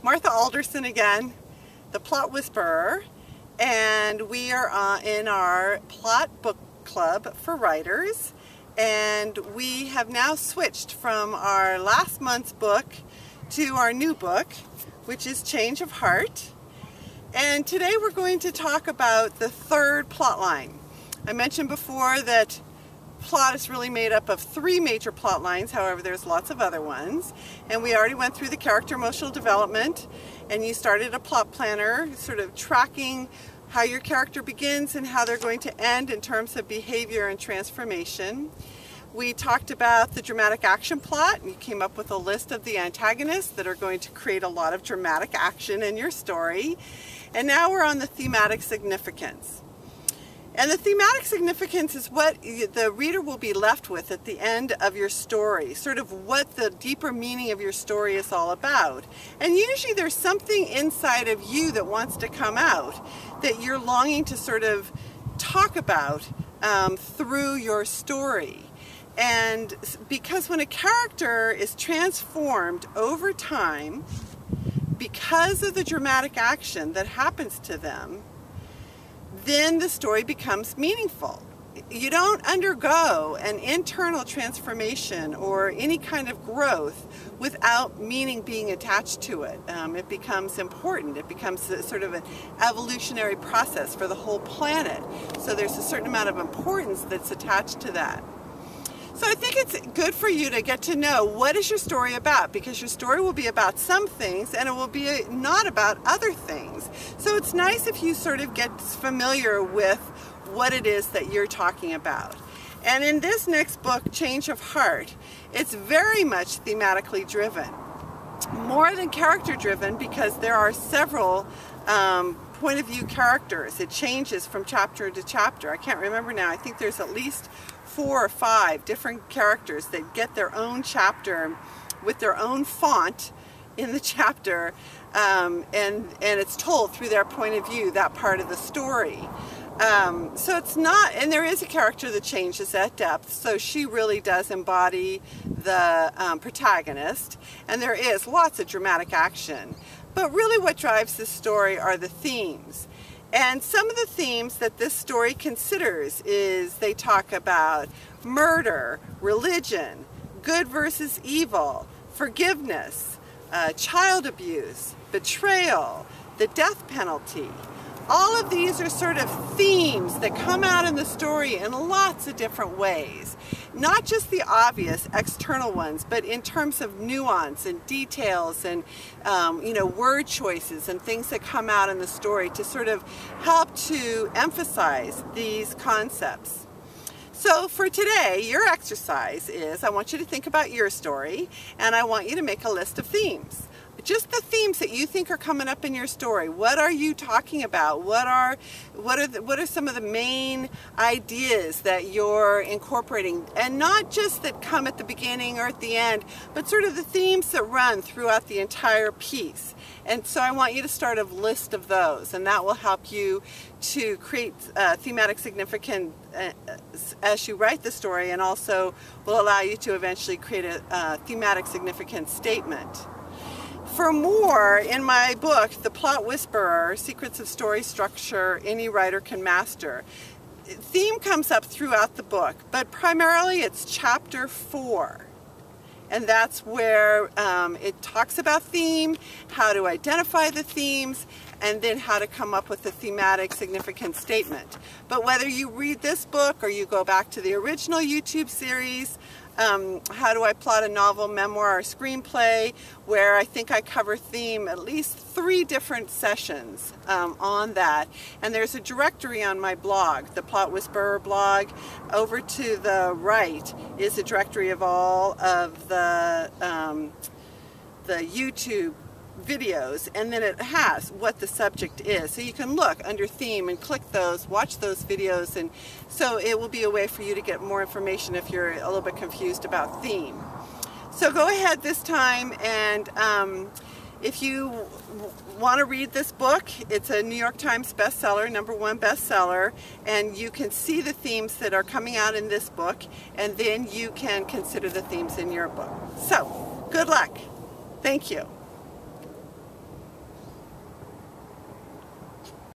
Martha Alderson again, the Plot Whisperer, and we are in our plot book club for writers, and we have now switched from our last month's book to our new book, which is Change of Heart. And today we're going to talk about the third plot line. I mentioned before that plot is really made up of three major plot lines, however there's lots of other ones. And we already went through the character emotional development, and you started a plot planner, sort of tracking how your character begins and how they're going to end in terms of behavior and transformation. We talked about the dramatic action plot, and you came up with a list of the antagonists that are going to create a lot of dramatic action in your story. And now we're on the thematic significance. And the thematic significance is what the reader will be left with at the end of your story, sort of what the deeper meaning of your story is all about. And usually there's something inside of you that wants to come out that you're longing to sort of talk about through your story. And because when a character is transformed over time because of the dramatic action that happens to them, then the story becomes meaningful. You don't undergo an internal transformation or any kind of growth without meaning being attached to it. It becomes important. It becomes a sort of an evolutionary process for the whole planet. So there's a certain amount of importance that's attached to that. So I think it's good for you to get to know what is your story about, because your story will be about some things and it will be not about other things. So it's nice if you sort of get familiar with what it is that you're talking about. And in this next book, Change of Heart, it's very much thematically driven. More than character driven, because there are several point of view characters. It changes from chapter to chapter. I can't remember now. I think there's at least 4 or 5 different characters that get their own chapter with their own font in the chapter, and it's told through their point of view, that part of the story. So it's not, and there is a character that changes at depth, so she really does embody the protagonist, and there is lots of dramatic action. But really what drives this story are the themes. And some of the themes that this story considers is they talk about murder, religion, good versus evil, forgiveness, child abuse, betrayal, the death penalty. All of these are sort of themes that come out in the story in lots of different ways. Not just the obvious external ones, but in terms of nuance and details and word choices and things that come out in the story to sort of help to emphasize these concepts. So for today, your exercise is, I want you to think about your story, and I want you to make a list of themes. Just the themes that you think are coming up in your story. What are you talking about? What are some of the main ideas that you're incorporating? And not just that come at the beginning or at the end, but sort of the themes that run throughout the entire piece. And so I want you to start a list of those, and that will help you to create thematic significance as you write the story, and also will allow you to eventually create a thematic significance statement. For more, in my book, The Plot Whisperer, Secrets of Story Structure Any Writer Can Master, theme comes up throughout the book, but primarily it's chapter 4. And that's where it talks about theme, how to identify the themes, and then how to come up with a thematic significance statement. But whether you read this book or you go back to the original YouTube series, How Do I Plot a Novel, Memoir, or Screenplay, where I think I cover theme at least 3 different sessions on that. And there's a directory on my blog, the Plot Whisperer blog. Over to the right is a directory of all of the YouTube videos, and then it has what the subject is, so you can look under theme and click those, watch those videos, and so it will be a way for you to get more information if you're a little bit confused about theme. So go ahead this time, and if you want to read this book, it's a New York Times bestseller, #1 bestseller, and you can see the themes that are coming out in this book, and then you can consider the themes in your book. So good luck. Thank you.